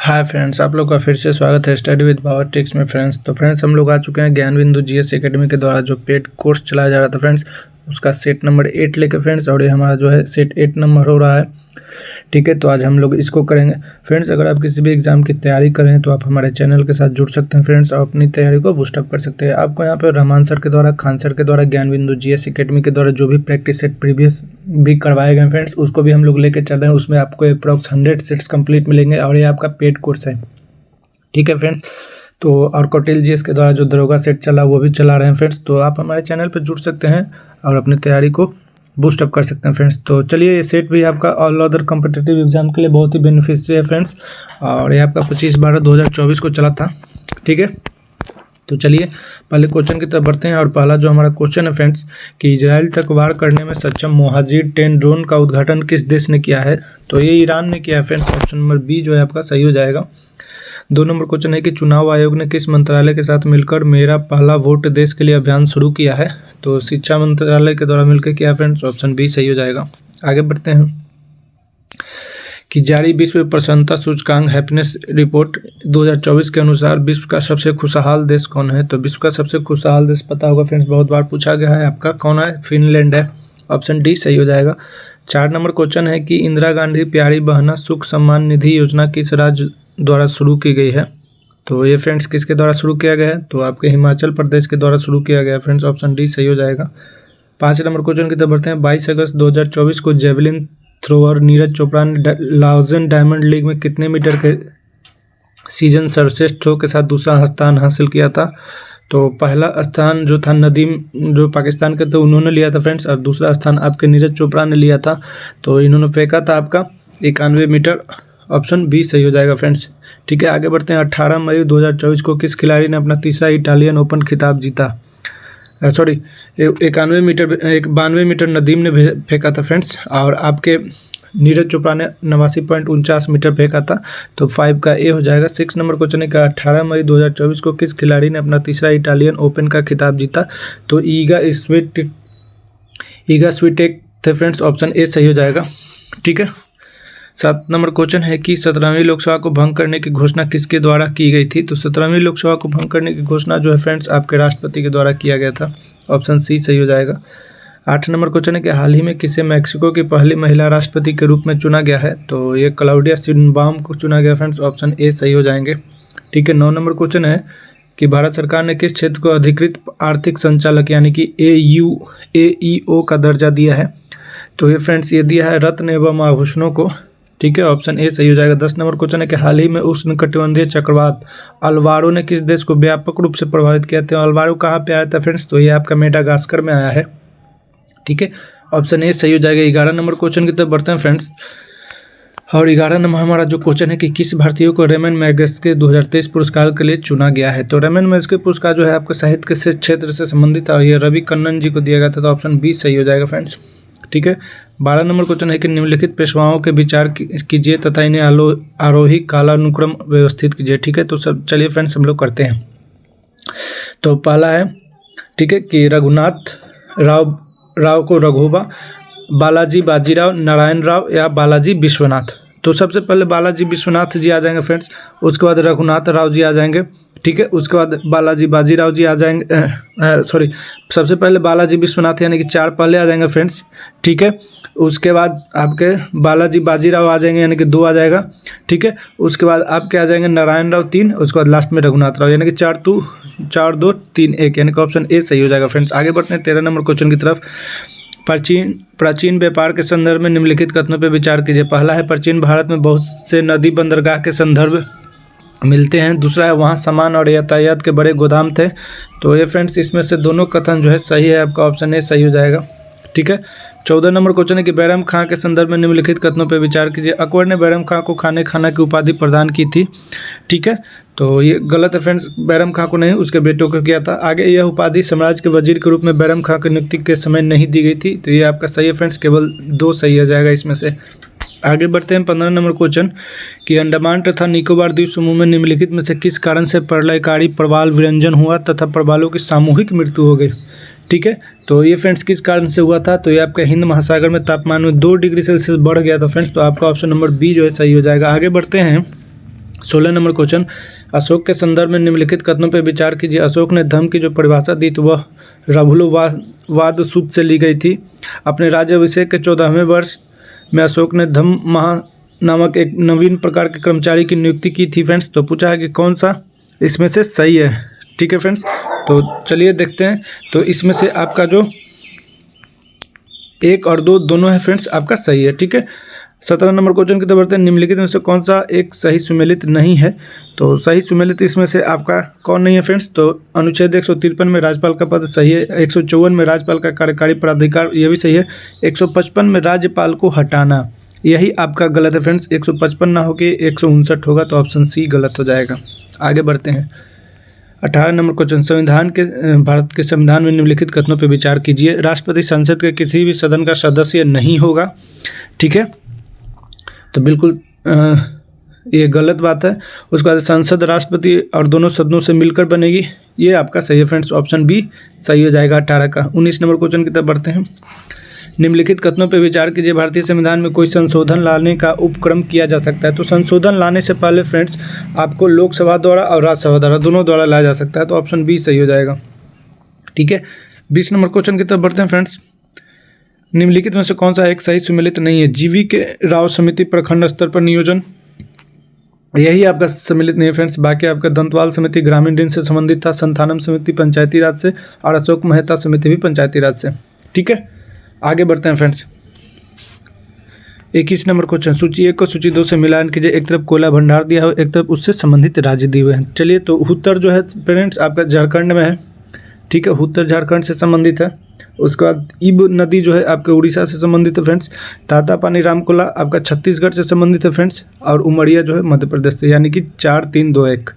Hi friends, आप लोग का फिर से स्वागत है स्टडी विद पावर टिक्स में। फ्रेंड्स हम लोग आ चुके हैं ज्ञान बिंदु जीएस एकेडमी के द्वारा जो पेड कोर्स चलाया जा रहा था फ्रेंड्स, उसका सेट नंबर 8 लेके फ्रेंड्स, और ये हमारा जो है सेट 8 नंबर हो रहा है। ठीक है, तो आज हम लोग इसको करेंगे फ्रेंड्स। अगर आप किसी भी एग्जाम की तैयारी करें तो आप हमारे चैनल के साथ जुड़ सकते हैं फ्रेंड्स, और अपनी तैयारी को बूस्टअप कर सकते हैं। आपको यहाँ पर रहमान सर के द्वारा, खान सर के द्वारा, ज्ञान बिंदु जीएस एकेडमी के द्वारा जो भी प्रैक्टिस सेट प्रीवियस भी करवाए गए फ्रेंड्स, उसको भी हम लोग लेके चल रहे हैं। उसमें आपको अप्रॉक्स 100 सेट्स कंप्लीट मिलेंगे और ये आपका पेड कोर्स है। ठीक है फ्रेंड्स, तो और कौटिल्य जीएस के द्वारा जो दरोगा सेट चला वो भी चला रहे हैं फ्रेंड्स। तो आप हमारे चैनल पर जुड़ सकते हैं और अपनी तैयारी को बूस्ट अप कर सकते हैं फ्रेंड्स। तो चलिए, ये सेट भी आपका ऑल अदर कॉम्पिटिटिव एग्जाम के लिए बहुत ही बेनिफिशियरी है फ्रेंड्स, और ये आपका 25/12/2024 को चला था। ठीक है, तो चलिए पहले क्वेश्चन की तरफ बढ़ते हैं। और पहला जो हमारा क्वेश्चन है फ्रेंड्स कि इजराइल तक वार करने में सक्षम मोहाजिर 10 ड्रोन का उद्घाटन किस देश ने किया है? तो ये ईरान ने किया है फ्रेंड्स। ऑप्शन नंबर बी जो है आपका सही हो जाएगा। 2 नंबर क्वेश्चन है कि चुनाव आयोग ने किस मंत्रालय के साथ मिलकर मेरा पहला वोट देश के लिए अभियान शुरू किया है? तो शिक्षा मंत्रालय के द्वारा मिलकर किया फ्रेंड्स। ऑप्शन बी सही हो जाएगा। आगे बढ़ते हैं कि जारी विश्व प्रसन्नता सूचकांक हैप्पीनेस रिपोर्ट 2024 के अनुसार विश्व का सबसे खुशहाल देश कौन है? तो विश्व का सबसे खुशहाल देश पता होगा फ्रेंड्स, बहुत बार पूछा गया है आपका, कौन है? फिनलैंड है। ऑप्शन डी सही हो जाएगा। 4 नंबर क्वेश्चन है कि इंदिरा गांधी प्यारी बहना सुख सम्मान निधि योजना किस राज्य द्वारा शुरू की गई है? तो ये फ्रेंड्स किसके द्वारा शुरू किया गया है? तो आपके हिमाचल प्रदेश के द्वारा शुरू किया गया है फ्रेंड्स। ऑप्शन डी सही हो जाएगा। 5 नंबर क्वेश्चन की तरफ बढ़ते हैं। 22 अगस्त 2024 को जेवलिन थ्रोअर नीरज चोपड़ा ने लाउजन डायमंड लीग में कितने मीटर के सीजन सर्वश्रेष्ठ थ्रो के साथ दूसरा स्थान हासिल किया था? तो पहला स्थान जो था नदीम जो पाकिस्तान के थे उन्होंने लिया था फ्रेंड्स, और दूसरा स्थान आपके नीरज चोपड़ा ने लिया था। तो इन्होंने फेंका था आपका 91 मीटर। ऑप्शन बी सही हो जाएगा फ्रेंड्स। ठीक है, आगे बढ़ते हैं। 18 मई 2024 को किस खिलाड़ी ने अपना तीसरा इटालियन ओपन खिताब जीता? 92 मीटर नदीम ने फेंका था फ्रेंड्स, और आपके नीरज चोपड़ा ने 89.49 मीटर फेंका था। तो 5 का ए हो जाएगा। 6 नंबर क्वेश्चन है कि 18 मई 2024 को किस खिलाड़ी ने अपना तीसरा इटालियन ओपन का खिताब जीता? तो ईगा स्विटेक थे फ्रेंड्स। ऑप्शन ए सही हो जाएगा। ठीक है, 7 नंबर क्वेश्चन है कि 17वीं लोकसभा को भंग करने की घोषणा किसके द्वारा की गई थी? तो 17वीं लोकसभा को भंग करने की घोषणा जो है फ्रेंड्स आपके राष्ट्रपति के द्वारा किया गया था। ऑप्शन सी सही हो जाएगा। 8 नंबर क्वेश्चन है कि हाल ही में किसे मैक्सिको की पहली महिला राष्ट्रपति के रूप में चुना गया है? तो ये क्लाउडिया शिनबाम को चुना गया फ्रेंड्स। ऑप्शन ए सही हो जाएंगे। ठीक है, 9 नंबर क्वेश्चन है कि भारत सरकार ने किस क्षेत्र को अधिकृत आर्थिक संचालक यानी कि AEO का दर्जा दिया है? तो ये फ्रेंड्स ये दिया है रत्न एवं आभूषणों को। ठीक है, ऑप्शन ए सही हो जाएगा। 10 नंबर क्वेश्चन है कि हाल ही में उष्णकटिबंधीय चक्रवात अल्वारो ने किस देश को व्यापक रूप से प्रभावित किया था? अल्वारो कहाँ पे आया था फ्रेंड्स? तो ये आपका मेडागास्कर में आया है। ठीक है, ऑप्शन ए सही हो जाएगा। 11 नंबर क्वेश्चन की तरफ बढ़ते हैं फ्रेंड्स, और 11 नंबर हमारा जो क्वेश्चन है कि किस भारतीय को रेमन मैगसेसे 2023 पुरस्कार के लिए चुना गया है? तो रेमन मैगसेसे पुरस्कार जो है आपको साहित्य के क्षेत्र से संबंधित है, और ये रवि कन्नन जी को दिया गया था। तो ऑप्शन बी सही हो जाएगा फ्रेंड्स। ठीक है, 12 नंबर क्वेश्चन है कि निम्नलिखित पेशवाओं के विचार कीजिए तथा इन्हें आरोही कालानुक्रम व्यवस्थित कीजिए। ठीक है, तो सब चलिए फ्रेंड्स हम लोग करते हैं। तो पहला है ठीक है कि रघुनाथ राव को रघोबा, बालाजी बाजीराव, नारायण राव या बालाजी विश्वनाथ? तो सबसे पहले बालाजी विश्वनाथ जी आ जाएंगे फ्रेंड्स, उसके बाद रघुनाथ राव जी आ जाएंगे। ठीक है, उसके बाद बालाजी बाजीराव जी आ जाएंगे। सबसे पहले बालाजी विश्वनाथ यानी कि 4 पहले आ जाएंगे फ्रेंड्स। ठीक है, उसके बाद आपके बालाजी बाजीराव आ जाएंगे यानी कि 2 आ जाएगा। ठीक है, उसके बाद आपके आ जाएंगे नारायण राव 3, उसके बाद लास्ट में रघुनाथ राव यानी कि 4 2 3 1 यानी कि ऑप्शन ए सही हो जाएगा फ्रेंड्स। आगे बढ़ते हैं 13 नंबर क्वेश्चन की तरफ। प्राचीन व्यापार के संदर्भ में निम्नलिखित कथनों पर विचार कीजिए। पहला है प्राचीन भारत में बहुत से नदी बंदरगाह के संदर्भ मिलते हैं। दूसरा है वहाँ सामान और यातायात के बड़े गोदाम थे। तो ये फ्रेंड्स इसमें से दोनों कथन जो है सही है, आपका ऑप्शन ए सही हो जाएगा। ठीक है, 14 नंबर क्वेश्चन है कि बैरम खां के संदर्भ में निम्नलिखित कथनों पर विचार कीजिए। अकबर ने बैरम खां को खाना की उपाधि प्रदान की थी। ठीक है, तो ये गलत है फ्रेंड्स, बैरम खां को नहीं उसके बेटों को किया था। आगे यह उपाधि साम्राज्य के वजीर के रूप में बैरम खां की नियुक्ति के समय नहीं दी गई थी। तो ये आपका सही है फ्रेंड्स, केवल 2 सही हो जाएगा इसमें से। आगे बढ़ते हैं 15 नंबर क्वेश्चन कि अंडमान तथा निकोबार द्वीप समूह में निम्नलिखित में से किस कारण से प्रलयकारी प्रवाल विरंजन हुआ तथा प्रवालों की सामूहिक मृत्यु हो गई? ठीक है, तो ये फ्रेंड्स किस कारण से हुआ था? तो ये आपका हिंद महासागर में तापमान में 2 डिग्री सेल्सियस बढ़ गया था फ्रेंड्स। तो आपका ऑप्शन नंबर बी जो है सही हो जाएगा। आगे बढ़ते हैं 16 नंबर क्वेश्चन, अशोक के संदर्भ में निम्नलिखित कथनों पर विचार कीजिए। अशोक ने धर्म की जो परिभाषा दी तो वह रघुलवाद सूत्र से ली गई थी। अपने राज्याभिषेक के 14वें वर्ष में अशोक ने धम्म महा नामक एक नवीन प्रकार के कर्मचारी की नियुक्ति की थी फ्रेंड्स। तो पूछा है कि कौन सा इसमें से सही है। ठीक है फ्रेंड्स, तो चलिए देखते हैं। तो इसमें से आपका जो 1 और 2 दोनों है फ्रेंड्स आपका सही है। ठीक है, 17 नंबर क्वेश्चन की तरफ बढ़ते हैं। निम्नलिखित में से कौन सा एक सही सुमेलित नहीं है। तो सही सुमेलित इसमें से आपका कौन नहीं है फ्रेंड्स। तो अनुच्छेद 153 में राज्यपाल का पद सही है। 154 में राज्यपाल का कार्यकारी प्राधिकार ये भी सही है। 155 में राज्यपाल को हटाना यही आपका गलत है फ्रेंड्स। 155 ना होकर 159 होगा, तो ऑप्शन सी गलत हो जाएगा। आगे बढ़ते हैं। 18 नंबर क्वेश्चन, संविधान के भारत के संविधान में निम्नलिखित कथनों पर विचार कीजिए। राष्ट्रपति संसद के किसी भी सदन का सदस्य नहीं होगा। ठीक है, तो बिल्कुल ये गलत बात है। उसके बाद संसद राष्ट्रपति और दोनों सदनों से मिलकर बनेगी, ये आपका सही है फ्रेंड्स। ऑप्शन बी सही हो जाएगा 18 का। 19 नंबर क्वेश्चन की तरफ बढ़ते हैं। निम्नलिखित कथनों पर विचार कीजिए। भारतीय संविधान में कोई संशोधन लाने का उपक्रम किया जा सकता है। तो संशोधन लाने से पहले फ्रेंड्स आपको लोकसभा द्वारा और राज्यसभा द्वारा दोनों द्वारा लाया जा सकता है। तो ऑप्शन बी सही हो जाएगा। ठीक है, 20 नंबर क्वेश्चन की तरफ बढ़ते हैं फ्रेंड्स। निम्नलिखित में से कौन सा एक सही सुमेलित नहीं है। जीवी के राव समिति प्रखंड स्तर पर नियोजन यही आपका सम्मिलित नहीं है फ्रेंड्स। बाकी आपका दंतवाल समिति ग्रामीण ऋण से संबंधित था। संथानम समिति पंचायती राज से, और अशोक मेहता समिति भी पंचायती राज से। ठीक है, आगे बढ़ते हैं फ्रेंड्स। 21 नंबर क्वेश्चन, सूची 1 को सूची 2 से मिलान कीजिए। एक तरफ कोयला भंडार दिया हो, एक तरफ उससे संबंधित राज्य दिए हुए हैं। चलिए, तो उत्तर जो है फ्रेंड्स आपका झारखंड में है। ठीक है, उत्तर झारखंड से संबंधित है। उसके बाद इब नदी जो है आपके उड़ीसा से संबंधित है फ्रेंड्स। तातापानी रामकोला आपका छत्तीसगढ़ से संबंधित है फ्रेंड्स। और उमरिया जो है मध्य प्रदेश से, यानी कि 4-3-2-1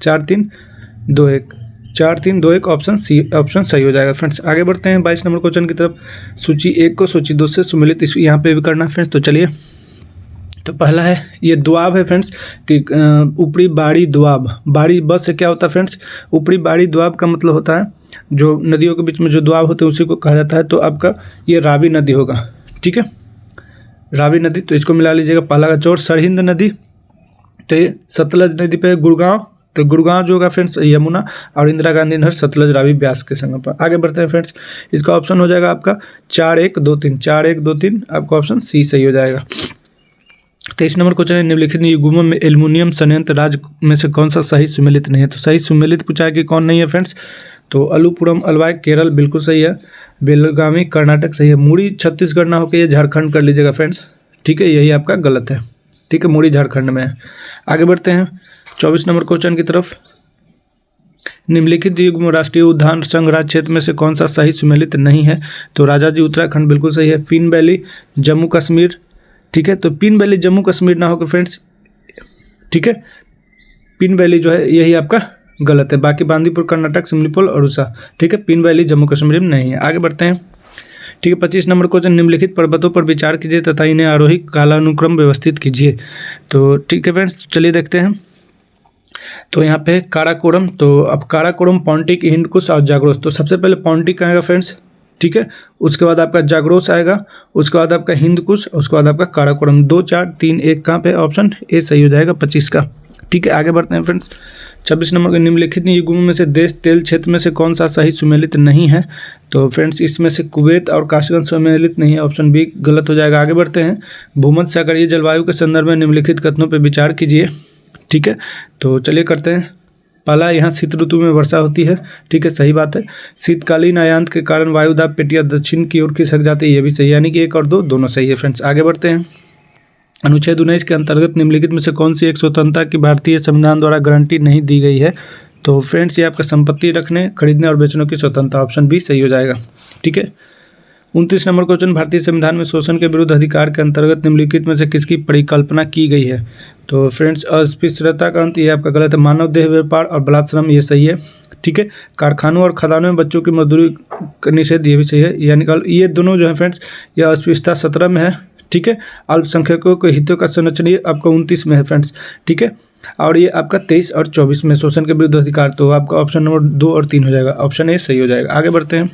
4-3-2-1 4-3-2-1 ऑप्शन सी ऑप्शन सही हो जाएगा फ्रेंड्स। आगे बढ़ते हैं 22 नंबर क्वेश्चन की तरफ। सूची 1 को सूची 2 से सुमेलित यहाँ पे भी करना है फ्रेंड्स। तो चलिए, तो पहला है ये दुआब है फ्रेंड्स कि ऊपरी बाड़ी दुआब। बाड़ी बस से क्या होता है फ्रेंड्स, ऊपरी बाड़ी दुआब का मतलब होता है जो नदियों के बीच में जो दुआब होते हैं उसी को कहा जाता है। तो आपका ये रावी नदी होगा। ठीक है, रावी नदी, तो इसको मिला लीजिएगा। पहला का चोर सरहिंद नदी, तो ये सतलज नदी पे गुड़गांव, तो गुड़गांव जो होगा फ्रेंड्स यमुना, और इंदिरा गांधी नहर सतलज रावी ब्यास के संगम पर। आगे बढ़ते हैं फ्रेंड्स। इसका ऑप्शन हो जाएगा आपका 4-1-2-3 4-1-2-3 आपका ऑप्शन सी सही हो जाएगा। 23 नंबर क्वेश्चन है। निम्नलिखित युग्मों में एल्युमिनियम संयंत्र राज्य में से कौन सा सही सुमेलित नहीं है। तो सही सुमेलित पूछा है कि कौन नहीं है फ्रेंड्स। तो अलुपुरम अलवाई केरल बिल्कुल सही है। बेलगामी कर्नाटक सही है। मुड़ी छत्तीसगढ़ ना होकर ये झारखंड कर लीजिएगा फ्रेंड्स। ठीक है, यही आपका गलत है। ठीक है, मुड़ी झारखंड में है। आगे बढ़ते हैं 24 नंबर क्वेश्चन की तरफ। निम्नलिखित युग्म राष्ट्रीय उद्यान संग्रह क्षेत्र में से कौन सा सही सुमेलित नहीं है। तो राजाजी उत्तराखंड बिल्कुल सही है। पीन वैली जम्मू कश्मीर। ठीक है, तो पीन वैली जम्मू कश्मीर ना होकर फ्रेंड्स, ठीक है, पीन वैली जो है यही आपका गलत है। बाकी बांदीपुर कर्नाटक, सिमलीपाल उड़ीसा। ठीक है, पीन वैली जम्मू कश्मीर में नहीं है। आगे बढ़ते हैं। ठीक है, 25 नंबर क्वेश्चन। निम्नलिखित पर्वतों पर विचार कीजिए तथा इन्हें आरोही कालानुक्रम व्यवस्थित कीजिए। तो ठीक है फ्रेंड्स, चलिए देखते हैं। तो यहाँ पे काराकोरम, तो अब काराकोरम, पॉन्टिक, हिंदकुश और जाग्रोस। तो सबसे पहले पॉन्टिक आएगा फ्रेंड्स। ठीक है, उसके बाद आपका जाग्रोस आएगा, उसके बाद आपका हिंदकुश, उसके बाद आपका काराकोरम। 2-4-3-1 कहाँ पे ऑप्शन ए सही हो जाएगा 25 का। ठीक है, आगे बढ़ते हैं फ्रेंड्स। 26 नंबर के निम्नलिखित युग्मों में से देश तेल क्षेत्र में से कौन सा सही सुमेलित नहीं है। तो फ्रेंड्स इसमें से कुवैत और काशीगंज सुमेलित नहीं है। ऑप्शन बी गलत हो जाएगा। आगे बढ़ते हैं। भूमध्य सागरीय जलवायु के संदर्भ में निम्नलिखित कथनों पर विचार कीजिए। ठीक है, तो चलिए करते हैं। पहला, यहाँ शीत ऋतु में वर्षा होती है। ठीक है, सही बात है। शीतकालीन आयांत के कारण वायुदाब पेटिया दक्षिण की ओर खिसक जाती है, ये भी सही, यानी कि 1 और 2 दोनों सही है फ्रेंड्स। आगे बढ़ते हैं। अनुच्छेद 19 के अंतर्गत निम्नलिखित में से कौन सी एक स्वतंत्रता की भारतीय संविधान द्वारा गारंटी नहीं दी गई है। तो फ्रेंड्स ये आपका संपत्ति रखने, खरीदने और बेचने की स्वतंत्रता। ऑप्शन बी सही हो जाएगा। ठीक है, 29 नंबर क्वेश्चन। भारतीय संविधान में शोषण के विरुद्ध अधिकार के अंतर्गत निम्नलिखित में से किसकी परिकल्पना की गई है। तो फ्रेंड्स अस्पृश्यता का अंत, ये आपका गलत है। मानव देह व्यापार और बलात्श्रम, ये सही है। ठीक है, कारखानों और खदानों में बच्चों की मजदूरी का निषेध, ये भी सही है। यानी ये दोनों जो है फ्रेंड्स, यह अस्पृश्यता 17 में है। ठीक है, अल्पसंख्यकों के हितों का संरक्षण ये आपका 29 में है फ्रेंड्स। ठीक है, और ये आपका 23 और 24 में शोषण के विरुद्ध अधिकार। तो आपका ऑप्शन नंबर 2 और 3 हो जाएगा। ऑप्शन ए सही हो जाएगा। आगे बढ़ते हैं।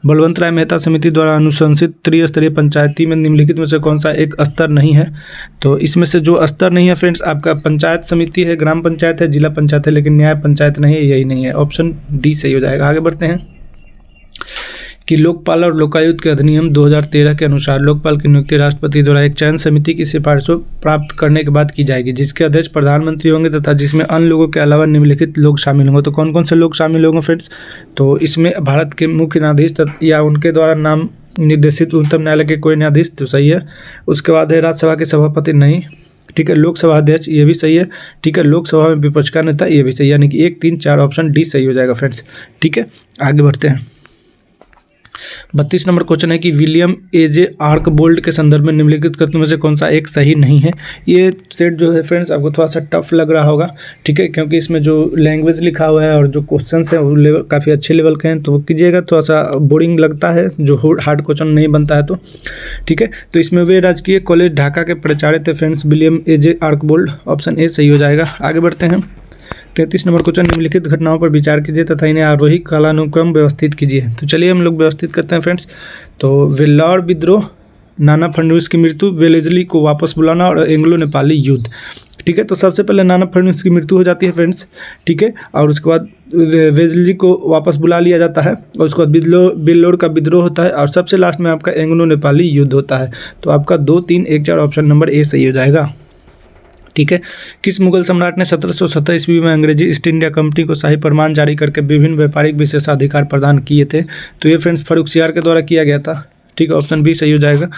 बलवंत राय मेहता समिति द्वारा अनुशंसित त्रिस्तरीय पंचायती में निम्नलिखित में से कौन सा एक स्तर नहीं है? तो इसमें से जो स्तर नहीं है फ्रेंड्स आपका पंचायत समिति है, ग्राम पंचायत है, जिला पंचायत है, लेकिन न्याय पंचायत नहीं है, यही नहीं है। ऑप्शन डी सही हो जाएगा। आगे बढ़ते हैं कि लोकपाल और लोकायुक्त के अधिनियम 2013 के अनुसार लोकपाल की नियुक्ति राष्ट्रपति द्वारा एक चयन समिति की सिफारिशों प्राप्त करने के बाद की जाएगी, जिसके अध्यक्ष प्रधानमंत्री होंगे तथा जिसमें अन्य लोगों के अलावा निम्नलिखित लोग शामिल होंगे। तो कौन कौन से लोग शामिल होंगे फ्रेंड्स? तो इसमें भारत के मुख्य न्यायाधीश या उनके द्वारा नाम निर्देशित उच्चतम न्यायालय के कोई न्यायाधीश, तो सही है। उसके बाद है राज्यसभा के सभापति, नहीं, ठीक है। लोकसभा अध्यक्ष, ये भी सही है, ठीक है। लोकसभा में विपक्ष का नेता, ये भी सही, यानी कि 1, 3, 4 ऑप्शन डी सही हो जाएगा फ्रेंड्स, ठीक है। आगे बढ़ते हैं। 32 नंबर क्वेश्चन है कि विलियम एजे आर्कबोल्ड के संदर्भ में निम्नलिखित कथनों में से कौन सा एक सही नहीं है? ये सेट जो है फ्रेंड्स आपको थोड़ा सा टफ लग रहा होगा, ठीक है, क्योंकि इसमें जो लैंग्वेज लिखा हुआ है और जो क्वेश्चंस हैं वो लेवल काफ़ी अच्छे लेवल के हैं, तो वो कीजिएगा। थोड़ा सा बोरिंग लगता है जो हार्ड क्वेश्चन नहीं बनता है, तो ठीक है। तो इसमें वे राजकीय कॉलेज ढाका के प्राचार्य थे friends William AJ Archbold, option A सही हो जाएगा। आगे बढ़ते हैं। 33 नंबर क्वेश्चन, निम्नलिखित घटनाओं पर विचार कीजिए तथा इन्हें आरोही कालानुक्रम व्यवस्थित कीजिए। तो चलिए हम लोग व्यवस्थित करते हैं फ्रेंड्स। तो वेल्लौर विद्रोह, नाना फडणवीस की मृत्यु, वेलेस्ली को वापस बुलाना और एंग्लो नेपाली युद्ध, ठीक है। तो सबसे पहले नाना फडणवीस की मृत्यु हो जाती है फ्रेंड्स, ठीक है, और उसके बाद वेलेस्ली को वापस बुला लिया जाता है और उसके बाद वेल्लोर का विद्रोह होता है और सबसे लास्ट में आपका एंग्लो नेपाली युद्ध होता है। तो आपका 2, 3, 1, 4 ऑप्शन नंबर ए सही हो जाएगा, ठीक है। किस मुगल सम्राट ने 1770 ईस्वी में अंग्रेजी ईस्ट इंडिया कंपनी को शाही फरमान जारी करके विभिन्न व्यापारिक विशेषाधिकार प्रदान किए थे? तो ये फ्रेंड्स फर्रुखसियार के द्वारा किया गया था, ठीक है, ऑप्शन बी सही हो जाएगा।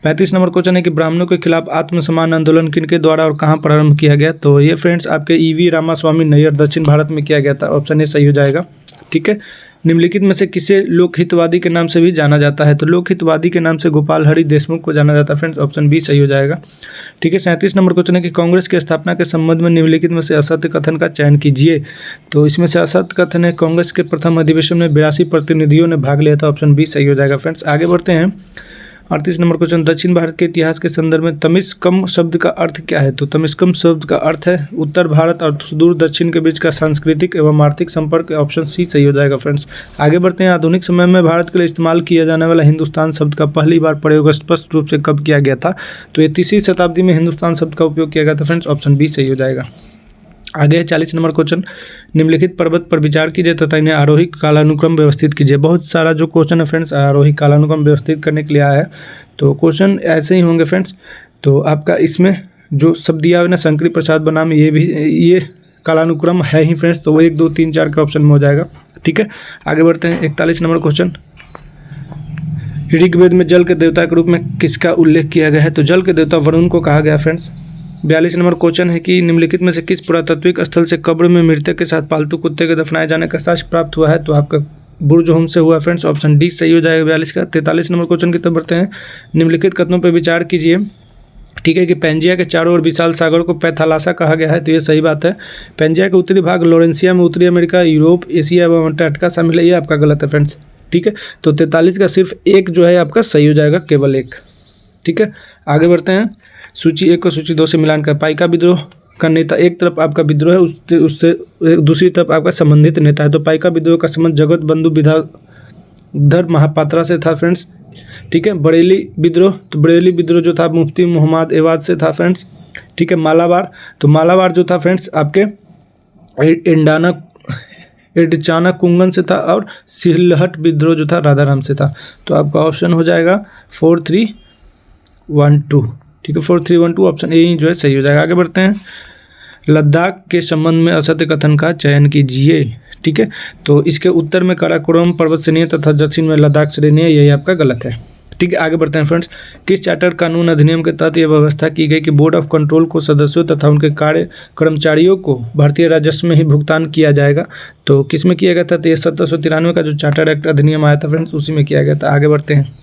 35 नंबर क्वेश्चन है कि ब्राह्मणों के खिलाफ आत्मसम्मान आंदोलन किनके द्वारा और कहाँ प्रारंभ किया गया? तो ये फ्रेंड्स आपके ईवी रामास्वामी नैयर दक्षिण भारत में किया गया था, ऑप्शन ए सही हो जाएगा, ठीक है। निम्नलिखित में से किसे लोकहितवादी के नाम से भी जाना जाता है? तो लोकहितवादी के नाम से गोपाल हरि देशमुख को जाना जाता है फ्रेंड्स, ऑप्शन बी सही हो जाएगा, ठीक है। 37 नंबर क्वेश्चन है कि कांग्रेस की स्थापना के संबंध में निम्नलिखित में से असत्य कथन का चयन कीजिए। तो इसमें से असत्य कथन है कांग्रेस के प्रथम अधिवेशन में 82 प्रतिनिधियों ने भाग लिया था, ऑप्शन बी सही हो जाएगा फ्रेंड्स। आगे बढ़ते हैं। 38 नंबर क्वेश्चन, दक्षिण भारत के इतिहास के संदर्भ में तमिश्कम शब्द का अर्थ क्या है? तो तमिश्कम शब्द का अर्थ है उत्तर भारत और सुदूर दक्षिण के बीच का सांस्कृतिक एवं आर्थिक संपर्क, ऑप्शन सी सही हो जाएगा फ्रेंड्स। आगे बढ़ते हैं। आधुनिक समय में भारत के लिए इस्तेमाल किया जाने वाला हिंदुस्तान शब्द का पहली बार प्रयोग स्पष्ट रूप से कब किया गया था? तो ये 30वीं शताब्दी में हिंदुस्तान शब्द का उपयोग किया गया था फ्रेंड्स, ऑप्शन बी सही हो जाएगा। आगे है 40 नंबर क्वेश्चन, निम्नलिखित पर्वत पर विचार कीजिए तथा इन्हें आरोही कालानुक्रम व्यवस्थित कीजिए। बहुत सारा जो क्वेश्चन है फ्रेंड्स आरोही कालानुक्रम व्यवस्थित करने के लिए आया है, तो क्वेश्चन ऐसे ही होंगे फ्रेंड्स। तो आपका इसमें जो शब्द दिया हुआ है ना शंकरी प्रसाद बनाम, ये कालानुक्रम है ही फ्रेंड्स, तो वो 1, 2, 3, 4 का ऑप्शन में हो जाएगा, ठीक है। आगे बढ़ते हैं। 41 नंबर क्वेश्चन, ऋग्वेद में जल के देवता के रूप में किसका उल्लेख किया गया है? तो जल के देवता वरुण को कहा गया फ्रेंड्स। 42 नंबर क्वेश्चन है कि निम्नलिखित में से किस पुरातात्विक स्थल से कब्र में मृतक के साथ पालतू कुत्ते के दफनाए जाने का साक्ष्य प्राप्त हुआ है? तो आपका बुर्ज होम से हुआ फ्रेंड्स, ऑप्शन डी सही हो जाएगा 42 का। 43 नंबर क्वेश्चन की तरफ बढ़ते हैं। निम्नलिखित कथनों पर विचार कीजिए, ठीक है, कि पेंजिया के चारों ओर विशाल सागर को पैथालासा कहा गया है, तो ये सही बात है। पेंजिया का उत्तरी भाग लोरेंसिया में उत्तरी अमेरिका, यूरोप, एशिया एवं अंटार्कटिका शामिल है, ये आपका गलत है फ्रेंड्स, ठीक है। तो 43 का सिर्फ एक जो है आपका सही हो जाएगा, केवल एक, ठीक है। आगे बढ़ते हैं। सूची 1 को सूची 2 से मिलान कर पाइका विद्रोह का नेता, एक तरफ आपका विद्रोह है उससे दूसरी तरफ आपका संबंधित नेता है। तो पाइका विद्रोह का संबंध जगत बंधु विद्याधर महापात्रा से था फ्रेंड्स, ठीक है। बरेली विद्रोह, तो बरेली विद्रोह जो था मुफ्ती मोहम्मद एवाज से था फ्रेंड्स, ठीक है। मालाबार, तो मालाबार जो था फ्रेंड्स आपके एडचाना कुंगन से था और सिलहट विद्रोह जो था राधाराम से था। तो आपका ऑप्शन हो जाएगा 4, 3, 1, 2, ठीक है। 4, 3, 1, 2 ऑप्शन ए ही जो है सही हो जाएगा। आगे बढ़ते हैं। लद्दाख के संबंध में असत्य कथन का चयन कीजिए, ठीक है। तो इसके उत्तर में काराकोरम पर्वत श्रेणी है तथा दक्षिण में लद्दाख श्रेणी है, यही आपका गलत है, ठीक है। आगे बढ़ते हैं फ्रेंड्स। किस चार्टर कानून अधिनियम के तहत यह व्यवस्था की गई कि बोर्ड ऑफ कंट्रोल को सदस्यों तथा उनके कार्य कर्मचारियों को भारतीय राजस्व में ही भुगतान किया जाएगा? तो किस में किया गया था? तो ये 1793 का जो चार्टर एक्ट अधिनियम आया था फ्रेंड्स, उसी में किया गया था। आगे बढ़ते हैं।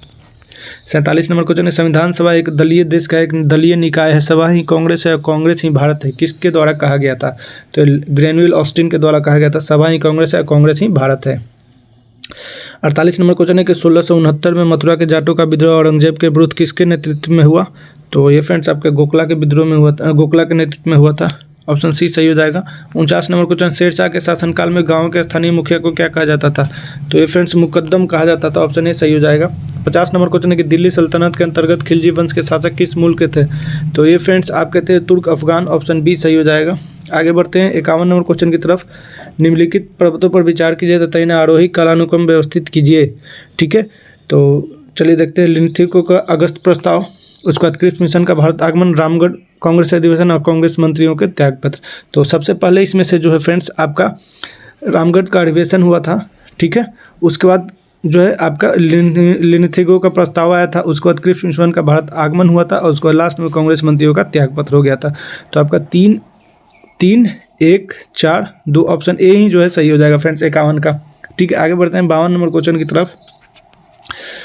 47 नंबर क्वेश्चन है, संविधान सभा एक दलीय देश का एक दलीय निकाय है, सभा ही कांग्रेस है और कांग्रेस ही भारत है, किसके द्वारा कहा गया था? तो ग्रेनविल ऑस्टिन के द्वारा कहा गया था, सभा ही कांग्रेस है और कांग्रेस ही भारत है। 48 नंबर क्वेश्चन है कि 1669 में मथुरा के जाटों का विद्रोह औरंगजेब के विरुद्ध किसके नेतृत्व में हुआ? तो ये फ्रेंड्स आपके गोखला के विद्रोह में हुआ था, गोखला के नेतृत्व में हुआ था, ऑप्शन सी सही हो जाएगा। 49 नंबर क्वेश्चन, शेरशाह के शासनकाल में गाँव के स्थानीय मुखिया को क्या कहा जाता था? तो ये फ्रेंड्स मुकद्दम कहा जाता था, ऑप्शन ए सही हो जाएगा। 50 नंबर क्वेश्चन है कि दिल्ली सल्तनत के अंतर्गत खिलजी वंश के शासक किस मुल्क के थे? तो ये फ्रेंड्स आपके थे तुर्क अफगान, ऑप्शन बी सही हो जाएगा। आगे बढ़ते हैं 51 नंबर क्वेश्चन की तरफ। निम्नलिखित पर्वतों पर विचार कीजिए तथा इन्हें आरोही कालानुक्रम व्यवस्थित कीजिए। ठीक है, तो चलिए देखते हैं। लिंथिको का अगस्त प्रस्ताव, उसके बाद क्रिप्स मिशन का भारत आगमन, रामगढ़ कांग्रेस अधिवेशन और कांग्रेस मंत्रियों के त्यागपत्र। तो सबसे पहले इसमें से जो है फ्रेंड्स आपका रामगढ़ का अधिवेशन हुआ था। ठीक है, उसके बाद जो है आपका लिंथिगो का प्रस्ताव आया था, उसके बाद क्रिप्स मिशन का भारत आगमन हुआ था और उसके बाद लास्ट में कांग्रेस मंत्रियों का त्यागपत्र हो गया था। तो आपका 3, 1, 4, 2 ऑप्शन ए ही जो है सही हो जाएगा फ्रेंड्स 51 का। ठीक है, आगे बढ़ते हैं 52 नंबर क्वेश्चन की तरफ।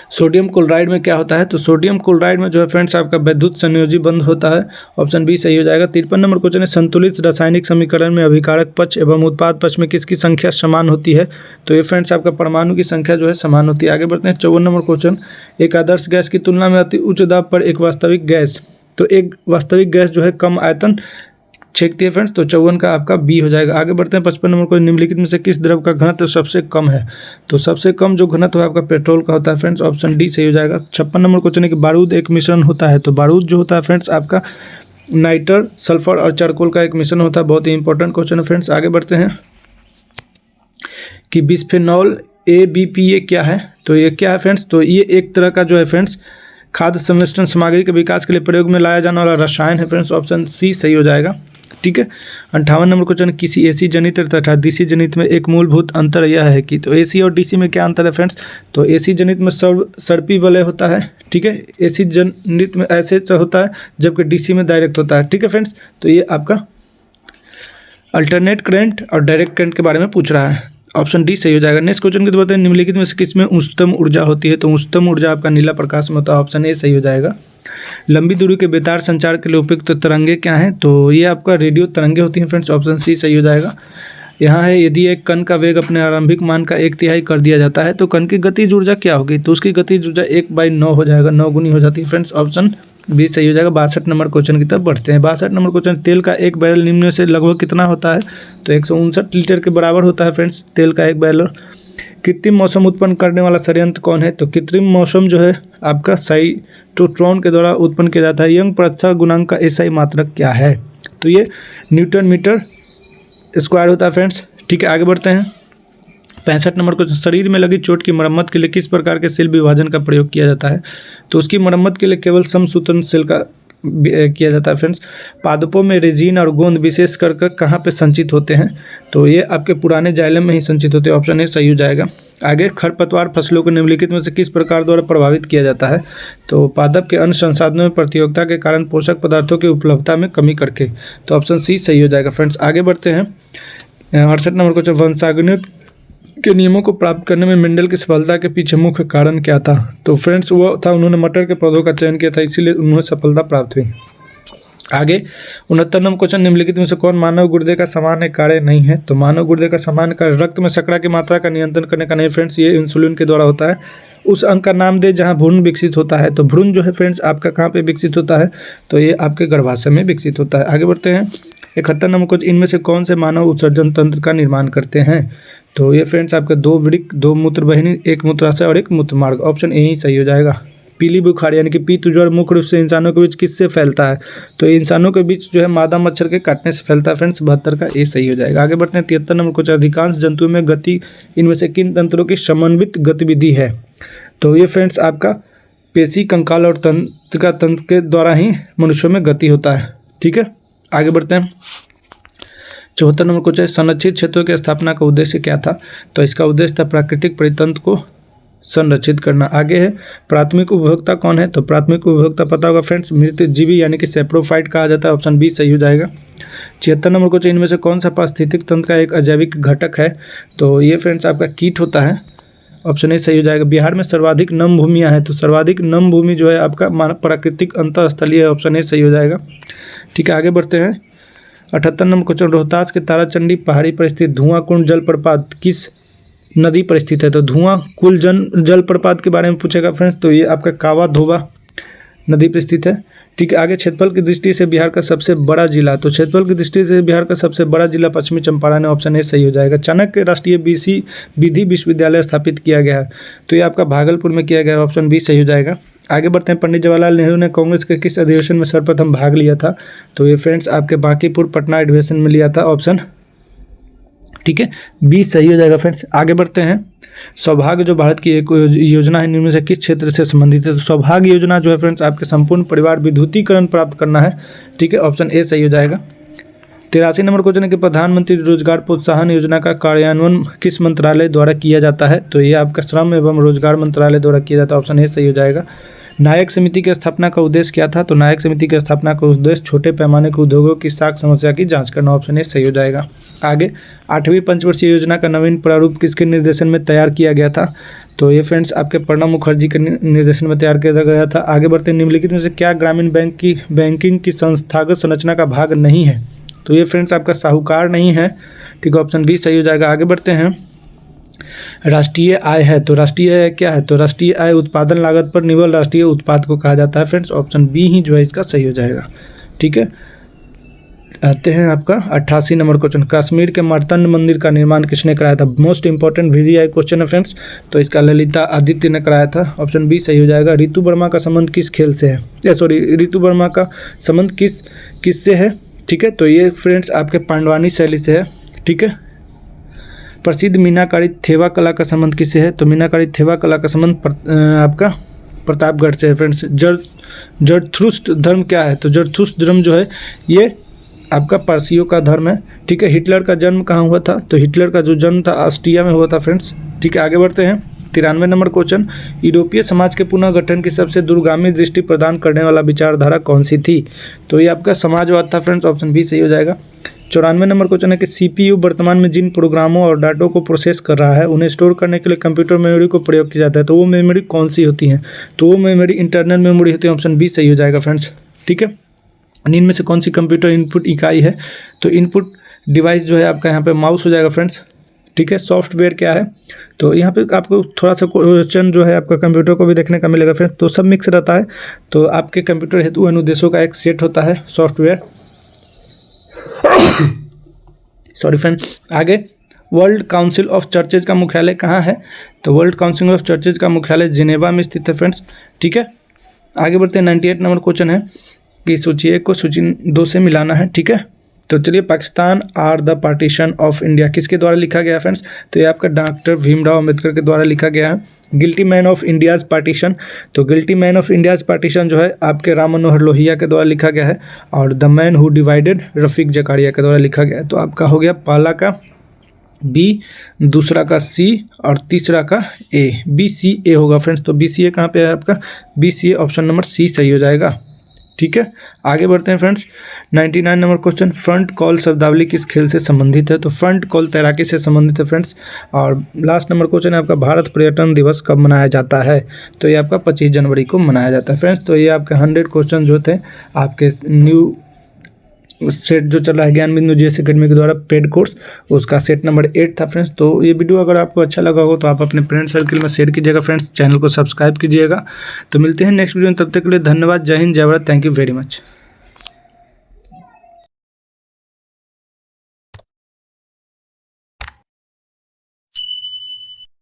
सोडियम क्लोराइड में क्या होता है? तो सोडियम क्लोराइड में जो है फ्रेंड्स आपका विद्युत संयोजी बंध होता है, ऑप्शन बी सही हो जाएगा। 53 नंबर क्वेश्चन है, संतुलित रासायनिक समीकरण में अभिकारक पक्ष एवं उत्पाद पक्ष में किसकी संख्या समान होती है? तो ये फ्रेंड्स आपका परमाणु की संख्या जो है समान होती है। आगे बढ़ते हैं 54 नंबर क्वेश्चन, एक आदर्श गैस की तुलना में अति उच्च दाब पर एक वास्तविक गैस, तो एक वास्तविक गैस जो है कम आयतन छेकती है फ्रेंड्स, तो 54 का आपका बी हो जाएगा। आगे बढ़ते हैं 55 नंबर को, निम्नलिखित में से किस द्रव का घनत्व सबसे कम है? तो सबसे कम जो घनत्व है आपका पेट्रोल का होता है फ्रेंड्स, ऑप्शन डी सही हो जाएगा। 56 नंबर क्वेश्चन है कि बारूद एक मिश्रण होता है, तो बारूद जो होता है फ्रेंड्स आपका नाइट्र, सल्फर और चारकोल का एक मिश्रण होता है, बहुत ही इंपॉर्टेंट क्वेश्चन है फ्रेंड्स। आगे बढ़ते हैं कि बिस्फेनॉल ABPA क्या है? तो ये क्या है फ्रेंड्स? तो ये एक तरह का जो है फ्रेंड्स खाद्य संमिश्रण सामग्री के विकास के लिए प्रयोग में लाया जाने वाला रसायन है फ्रेंड्स, ऑप्शन सी सही हो जाएगा। ठीक है, 58 नंबर क्वेश्चन, किसी AC जनित तथा DC जनित में एक मूलभूत अंतर यह है कि, तो AC और DC में क्या अंतर है फ्रेंड्स? तो AC जनित में सर्पी वलय होता है। ठीक है, AC जनित में ऐसे होता है जबकि DC में डायरेक्ट होता है। ठीक है फ्रेंड्स, तो ये आपका अल्टरनेट करंट और डायरेक्ट करंट के बारे में पूछ रहा है, ऑप्शन डी सही हो जाएगा। नेक्स्ट क्वेश्चन की बात है, निम्नलिखित में से किसमें उच्चतम ऊर्जा होती है? तो उच्चतम ऊर्जा आपका नीला प्रकाश में होता है, ऑप्शन ए सही हो जाएगा। लंबी दूरी के बेतार संचार के लिए उपयुक्त तरंगे क्या हैं? तो ये आपका रेडियो तरंगे होती हैं फ्रेंड्स, ऑप्शन सी सही हो जाएगा। यहाँ है, यदि एक कण का वेग अपने आरंभिक मान का 1/3 कर दिया जाता है तो कण की गतिज ऊर्जा क्या होगी? तो उसकी गतिज ऊर्जा 1/9 हो जाएगा, 9 गुनी हो जाती है फ्रेंड्स, ऑप्शन बी सही हो जाएगा। 62 नंबर क्वेश्चन की तरफ बढ़ते हैं। 62 नंबर क्वेश्चन, तेल का एक बैरल निम्न में से लगभग कितना होता है? तो 159 लीटर के बराबर होता है फ्रेंड्स तेल का एक बैरल। कृत्रिम मौसम उत्पन्न करने वाला संयंत्र कौन है? तो कृत्रिम मौसम जो है आपका साइक्लोट्रॉन के द्वारा उत्पन्न किया जाता है। यंग प्रत्यास्थता गुणांक का SI मात्रक क्या है? तो ये न्यूटन मीटर स्क्वायर होता है फ्रेंड्स। ठीक है, आगे बढ़ते हैं 65 नंबर क्वेश्चन, शरीर में लगी चोट की मरम्मत के लिए किस प्रकार के सेल विभाजन का प्रयोग किया जाता है? तो उसकी मरम्मत के लिए केवल समसूत्रण सेल का किया जाता है फ्रेंड्स। पादपों में रेजिन और गोंद विशेष कर कहाँ पे संचित होते हैं? तो ये आपके पुराने जाइलम में ही संचित होते हैं, ऑप्शन ए सही हो जाएगा। आगे, खरपतवार फसलों को निम्नलिखित में से किस प्रकार द्वारा प्रभावित किया जाता है? तो पादप के अन्य संसाधनों में प्रतियोगिता के कारण पोषक पदार्थों की उपलब्धता में कमी करके, तो ऑप्शन सी सही हो जाएगा फ्रेंड्स। आगे बढ़ते हैं 68 नंबर क्वेश्चन, वंशागणित के नियमों को प्राप्त करने में मेंडल की सफलता के पीछे मुख्य कारण क्या था? तो फ्रेंड्स वो था, उन्होंने मटर के पौधों का चयन किया था, इसीलिए उन्हें सफलता प्राप्त हुई। आगे 69 नंबर क्वेश्चन, निम्नलिखित में से कौन मानव गुर्दे का सामान्य कार्य नहीं है? तो मानव गुर्दे का सामान्य कार्य रक्त में शर्करा की मात्रा का नियंत्रण करने का नहीं फ्रेंड्स, ये इंसुलिन के द्वारा होता है। उस अंग का नाम दे जहाँ भ्रूण विकसित होता है। तो भ्रूण जो है फ्रेंड्स आपका कहाँ पे विकसित होता है? तो ये आपके गर्भाशय में विकसित होता है। आगे बढ़ते हैं 71 नंबर क्वेश्चन, इनमें से कौन से मानव उत्सर्जन तंत्र का निर्माण करते हैं? तो ये फ्रेंड्स आपके 2 वृक्क, 2 मूत्रवाहिनी, 1 मूत्राशय और 1 मूत्रमार्ग, ऑप्शन ए ही सही हो जाएगा। पीली बुखार यानी कि पीत ज्वर मुख्य रूप से इंसानों के बीच किससे फैलता है? तो इंसानों के बीच जो है मादा मच्छर के काटने से फैलता है फ्रेंड्स, 72 का ए सही हो जाएगा। आगे बढ़ते हैं 73 नंबर क्वेश्चन, अधिकांश जंतुओं में गति इनमें से किन तंत्रों की समन्वित गतिविधि है? तो ये फ्रेंड्स आपका पेशी, कंकाल और तंत्रिका तंत्र के द्वारा ही मनुष्यों में गति होता है। ठीक है, आगे बढ़ते हैं 74 नंबर क्वेश्चन, संरक्षित क्षेत्रों की स्थापना का उद्देश्य क्या था? तो इसका उद्देश्य था प्राकृतिक परितंत्र को संरक्षित करना। आगे है, प्राथमिक उपभोक्ता कौन है? तो प्राथमिक उपभोक्ता पता होगा फ्रेंड्स, मृत जीवी यानी कि सेप्रोफाइट कहा जाता है, ऑप्शन बी सही हो जाएगा। 76 नंबर क्वेश्चन, इनमें से कौन सा पारिस्थितिक तंत्र का एक अजैविक घटक है? तो ये फ्रेंड्स आपका कीट होता है, ऑप्शन ए सही हो जाएगा। बिहार में सर्वाधिक नम भूमियाँ हैं, तो सर्वाधिक नम भूमि जो है आपका प्राकृतिक अंतःस्थलीय है, ऑप्शन ए सही हो जाएगा। ठीक है, आगे बढ़ते हैं 78 नंबर क्वेश्चन, रोहतास के ताराचंडी पहाड़ी पर स्थित धुआं कुंड जलप्रपात किस नदी पर स्थित है? तो धुआं कुल जलप्रपात के बारे में पूछेगा फ्रेंड्स, तो ये आपका कावा धोबा नदी पर स्थित है। ठीक है। आगे क्षेत्रफल की दृष्टि से बिहार का सबसे बड़ा जिला, तो क्षेत्रफल की दृष्टि से बिहार का सबसे बड़ा जिला पश्चिमी चंपारण है, ऑप्शन ए सही हो जाएगा। चाणक्य राष्ट्रीय विधि विश्वविद्यालय स्थापित किया गया है, तो ये आपका भागलपुर में किया गया है, ऑप्शन बी सही हो जाएगा। आगे बढ़ते हैं, पंडित जवाहरलाल नेहरू ने कांग्रेस के किस अधिवेशन में सर्वप्रथम भाग लिया था, तो ये फ्रेंड्स आपके बांकीपुर पटना अधिवेशन में लिया था, ऑप्शन ठीक है बी सही हो जाएगा। फ्रेंड्स आगे बढ़ते हैं, सौभाग्य जो भारत की एक योजना है, निम्न में से किस क्षेत्र से संबंधित है, तो सौभाग्य योजना जो है फ्रेंड्स आपके संपूर्ण परिवार विद्युतीकरण प्राप्त करना है, ठीक है, ऑप्शन ए सही हो जाएगा। 83 नंबर क्वेश्चन है कि प्रधानमंत्री रोजगार प्रोत्साहन योजना का कार्यान्वयन किस मंत्रालय द्वारा किया जाता है, तो ये आपका श्रम एवं रोजगार मंत्रालय द्वारा किया जाता है, ऑप्शन ए सही हो जाएगा। नायक समिति की स्थापना का उद्देश्य क्या था, तो नायक समिति की स्थापना का उद्देश्य छोटे पैमाने के उद्योगों की साख समस्या की जांच करना, ऑप्शन ए सही हो जाएगा। आगे 8वीं पंचवर्षीय योजना का नवीन प्रारूप किसके निर्देशन में तैयार किया गया था, तो ये फ्रेंड्स आपके प्रणब मुखर्जी के निर्देशन में तैयार किया गया था। आगे बढ़ते हैं, निम्नलिखित में से क्या ग्रामीण बैंकिंग की संस्थागत संरचना का भाग नहीं है, तो ये फ्रेंड्स आपका साहूकार नहीं है, ठीक है, ऑप्शन बी सही हो जाएगा। आगे बढ़ते हैं, राष्ट्रीय आय है, तो राष्ट्रीय आय क्या है, तो राष्ट्रीय आय उत्पादन लागत पर निवल राष्ट्रीय उत्पाद को कहा जाता है, फ्रेंड्स ऑप्शन बी ही जो है इसका सही हो जाएगा, ठीक है। आते हैं आपका 88 नंबर क्वेश्चन, कश्मीर के मार्तंड मंदिर का निर्माण किसने कराया था, मोस्ट इंपॉर्टेंट VVI क्वेश्चन है फ्रेंड्स, तो इसका ललिता आदित्य ने कराया था, ऑप्शन बी सही हो जाएगा। ऋतु वर्मा का संबंध किस खेल से है, ऋतु वर्मा का संबंध किससे है, ठीक है, तो ये फ्रेंड्स आपके पांडवानी शैली से है, ठीक है। प्रसिद्ध मीनाकारी थेवा कला का संबंध किससे है, तो मीनाकारी थेवा कला का संबंध आपका प्रतापगढ़ से है, फ्रेंड्स। जरथुस्त्र धर्म क्या है, तो जरथुस्त्र धर्म जो है ये आपका पारसियों का धर्म है, ठीक है। हिटलर का जन्म कहाँ हुआ था, तो हिटलर का जो जन्म था ऑस्ट्रिया में हुआ था, फ्रेंड्स, ठीक है। आगे बढ़ते हैं, 93 नंबर क्वेश्चन, यूरोपीय समाज के पुनर्गठन की सबसे दूरगामी दृष्टि प्रदान करने वाला विचारधारा कौन सी थी, तो ये आपका समाजवाद था, फ्रेंड्स, ऑप्शन बी सही हो जाएगा। 94 नंबर क्वेश्चन है कि CPU वर्तमान में जिन प्रोग्रामों और डाटो को प्रोसेस कर रहा है उन्हें स्टोर करने के लिए कंप्यूटर मेमोरी को प्रयोग किया जाता है, तो वो मेमोरी कौन सी होती है, तो वो मेमोरी इंटरनल मेमोरी होती है, ऑप्शन बी सही हो जाएगा, फ्रेंड्स, ठीक है। निम्न में से कौन सी कंप्यूटर इनपुट इकाई है, तो इनपुट डिवाइस जो है आपका यहाँ पे माउस हो जाएगा, फ्रेंड्स, ठीक है। सॉफ्टवेयर क्या है, तो यहाँ पे आपको थोड़ा सा क्वेश्चन जो है आपका कंप्यूटर को भी देखने का मिलेगा, फ्रेंड्स, तो सब मिक्स रहता है, तो आपके कंप्यूटर हेतु अनुदेशों का एक सेट होता है सॉफ्टवेयर सॉरी फ्रेंड्स। आगे वर्ल्ड काउंसिल ऑफ चर्चेज का मुख्यालय कहाँ है, तो वर्ल्ड काउंसिल ऑफ चर्चेज का मुख्यालय जिनेवा में स्थित है, फ्रेंड्स, ठीक है। आगे बढ़ते हैं, 98 नंबर क्वेश्चन है कि सूची 1 को सूची 2 से मिलाना है, ठीक है। तो चलिए, Pakistan or the partition of India किसके द्वारा लिखा गया है, फ्रेंड्स, तो ये आपका डॉक्टर भीमराव अम्बेडकर के द्वारा लिखा गया है। Guilty man of India's partition, तो guilty man of India's partition जो है आपके राम मनोहर लोहिया के द्वारा लिखा गया है, और द मैन हु डिवाइडेड रफ़ीक जकारिया के द्वारा लिखा गया है। तो आपका हो गया पहला का बी, दूसरा का सी और तीसरा का ए, BCA होगा, फ्रेंड्स। तो BCA कहाँ पे है आपका, BCA ऑप्शन नंबर सी सही हो जाएगा, ठीक है। आगे बढ़ते हैं friends, 99 number question, front call शब्दावली किस खेल से संबंधित है, तो फ्रंट कॉल तैराकी से संबंधित है, फ्रेंड्स। और लास्ट नंबर क्वेश्चन है आपका, भारत पर्यटन दिवस कब मनाया जाता है, तो ये आपका 25 जनवरी को मनाया जाता है, फ्रेंड्स। तो ये आपके 100 क्वेश्चन जो थे आपके न्यू सेट जो चल रहा है ज्ञान बिंदु GS अकेडमी के द्वारा पेड कोर्स, उसका सेट नंबर 8 था, फ्रेंड्स। तो ये वीडियो अगर आपको अच्छा लगा हो तो आप अपने फ्रेंड सर्कल में शेयर कीजिएगा, फ्रेंड्स, चैनल को सब्सक्राइब कीजिएगा। तो मिलते हैं नेक्स्ट वीडियो में, तब तक के लिए धन्यवाद, जय हिंद, जय Bharat, thank you very much.